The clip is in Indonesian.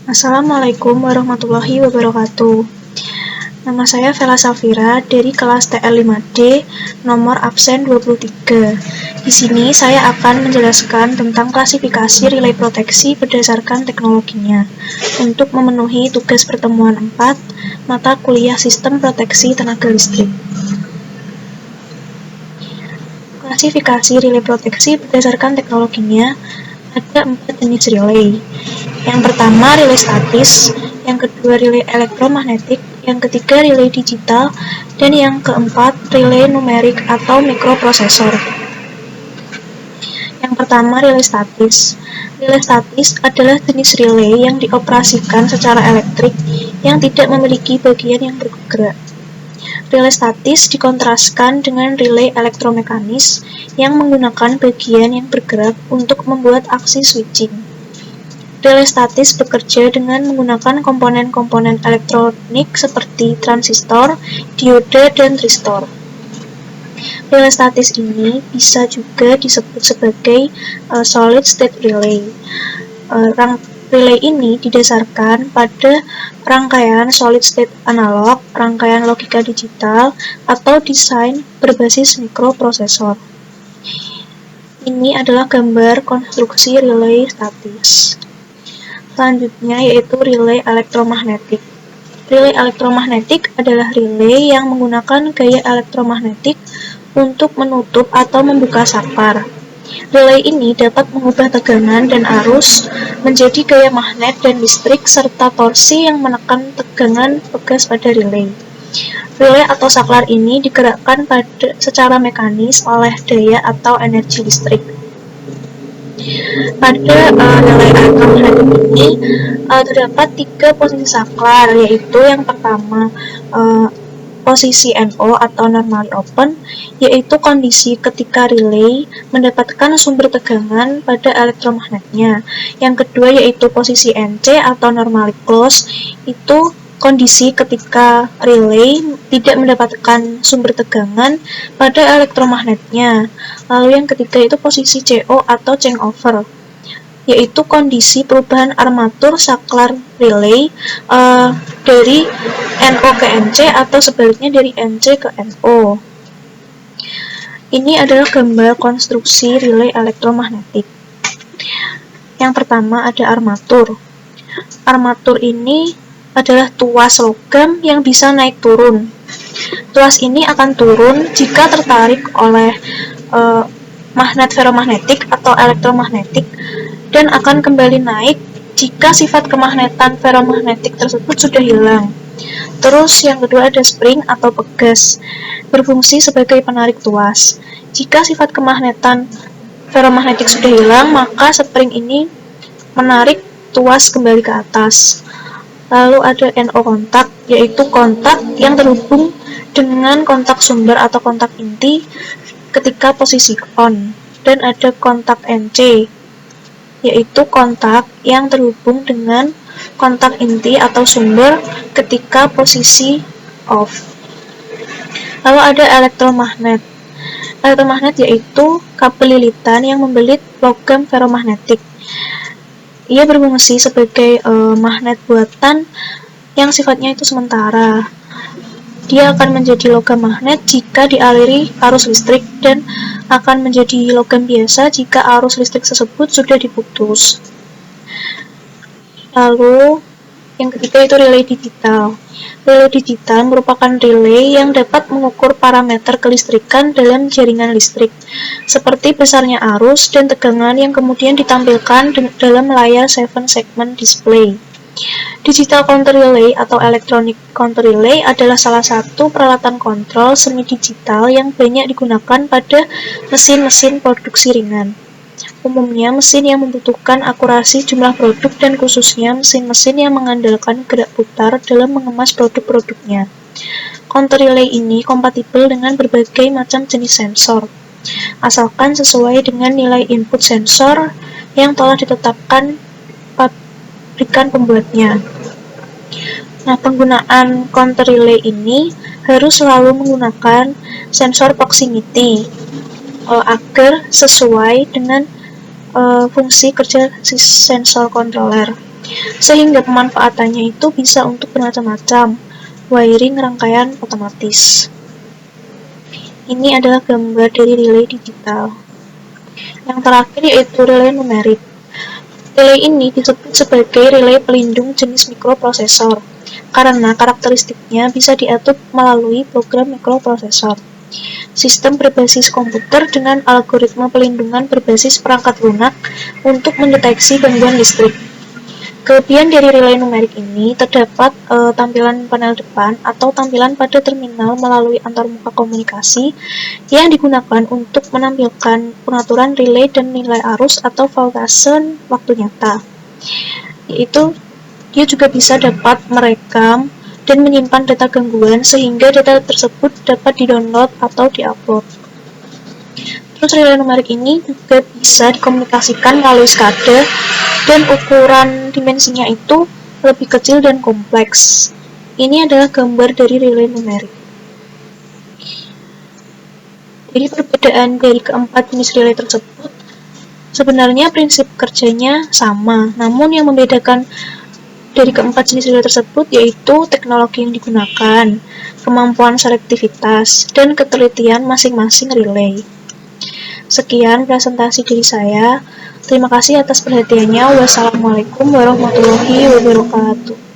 Assalamualaikum warahmatullahi wabarakatuh. Nama saya Vela Safira dari kelas TL5D, nomor absen 23. Di sini saya akan menjelaskan tentang klasifikasi relay proteksi berdasarkan teknologinya untuk memenuhi tugas pertemuan 4 mata kuliah Sistem Proteksi Tenaga Listrik. Klasifikasi relay proteksi berdasarkan teknologinya ada 4 jenis relay. Yang pertama relay statis, yang kedua relay elektromagnetik, yang ketiga relay digital, dan yang keempat relay numerik atau mikroprosesor. Yang pertama relay statis. Relay statis adalah jenis relay yang dioperasikan secara elektrik yang tidak memiliki bagian yang bergerak. Relay statis dikontraskan dengan relay elektromekanis yang menggunakan bagian yang bergerak untuk membuat aksi switching. Relay statis bekerja dengan menggunakan komponen-komponen elektronik seperti transistor, dioda, dan tristor. Relay statis ini bisa juga disebut sebagai solid state relay. Relay ini didasarkan pada rangkaian solid state analog, rangkaian logika digital, atau desain berbasis mikroprosesor. Ini adalah gambar konstruksi relay statis. Selanjutnya yaitu relay elektromagnetik. Relay elektromagnetik adalah relay yang menggunakan gaya elektromagnetik untuk menutup atau membuka saklar. Relay ini dapat mengubah tegangan dan arus menjadi gaya magnet dan listrik serta torsi yang menekan tegangan pegas pada relay. Relay atau saklar ini digerakkan secara mekanis oleh daya atau energi listrik. Pada relay elektromagnetik ini terdapat 3 posisi saklar, yaitu yang pertama posisi NO atau normally open, yaitu kondisi ketika relay mendapatkan sumber tegangan pada elektromagnetnya. Yang kedua yaitu posisi NC atau normally close, itu kondisi ketika relay tidak mendapatkan sumber tegangan pada elektromagnetnya. Lalu yang ketiga itu posisi CO atau changeover, yaitu kondisi perubahan armatur saklar relay dari NO ke NC atau sebaliknya dari NC ke NO. Ini adalah gambar konstruksi relay elektromagnetik. Yang pertama ada armatur. Armatur ini adalah tuas logam yang bisa naik turun. Tuas ini akan turun jika tertarik oleh magnet ferromagnetik atau elektromagnetik dan akan kembali naik jika sifat kemagnetan ferromagnetik tersebut sudah hilang. Terus yang kedua ada spring atau pegas, berfungsi sebagai penarik tuas. Jika sifat kemagnetan ferromagnetik sudah hilang, maka spring ini menarik tuas kembali ke atas. Lalu ada NO kontak, yaitu kontak yang terhubung dengan kontak sumber atau kontak inti ketika posisi on. Dan ada kontak NC, yaitu kontak yang terhubung dengan kontak inti atau sumber ketika posisi off. Lalu ada elektromagnet. Elektromagnet yaitu kabel lilitan yang membelit logam ferromagnetik. Ia berfungsi sebagai magnet buatan yang sifatnya itu sementara. Dia akan menjadi logam magnet jika dialiri arus listrik dan akan menjadi logam biasa jika arus listrik tersebut sudah diputus. Lalu yang ketiga itu relay digital. Relay digital merupakan relay yang dapat mengukur parameter kelistrikan dalam jaringan listrik, seperti besarnya arus dan tegangan yang kemudian ditampilkan dalam layar 7 segment display. Digital counter relay atau electronic counter relay adalah salah satu peralatan kontrol semi-digital yang banyak digunakan pada mesin-mesin produksi ringan. Umumnya mesin yang membutuhkan akurasi jumlah produk dan khususnya mesin-mesin yang mengandalkan gerak putar dalam mengemas produk-produknya. Counter relay ini kompatibel dengan berbagai macam jenis sensor, asalkan sesuai dengan nilai input sensor yang telah ditetapkan pabrikan pembuatnya. Nah, penggunaan counter relay ini harus selalu menggunakan sensor proximity agar sesuai dengan fungsi kerja sensor controller. sehingga pemanfaatannya itu bisa untuk bermacam-macam. Wiring rangkaian otomatis. Ini adalah gambar dari relay digital. Yang terakhir yaitu relay numerik. Relay ini disebut sebagai relay pelindung jenis mikroprosesor karena karakteristiknya bisa diatur melalui program mikroprosesor. Sistem berbasis komputer dengan algoritma pelindungan berbasis perangkat lunak untuk mendeteksi gangguan listrik. Kelebihan dari relay numerik ini terdapat tampilan panel depan atau tampilan pada terminal melalui antarmuka komunikasi yang digunakan untuk menampilkan pengaturan relay dan nilai arus atau voltase waktu nyata. Yaitu dia juga bisa dapat merekam dan menyimpan data gangguan sehingga data tersebut dapat di-download atau di-upload. Terus relay numerik ini juga bisa dikomunikasikan melalui SCADA dan ukuran dimensinya itu lebih kecil dan kompleks. Ini adalah gambar dari relay numerik. Jadi perbedaan dari keempat jenis relay tersebut sebenarnya prinsip kerjanya sama, namun yang membedakan dari keempat jenis relay tersebut yaitu teknologi yang digunakan, kemampuan selektivitas, dan ketelitian masing-masing relay. Sekian presentasi dari saya. Terima kasih atas perhatiannya. Wassalamualaikum warahmatullahi wabarakatuh.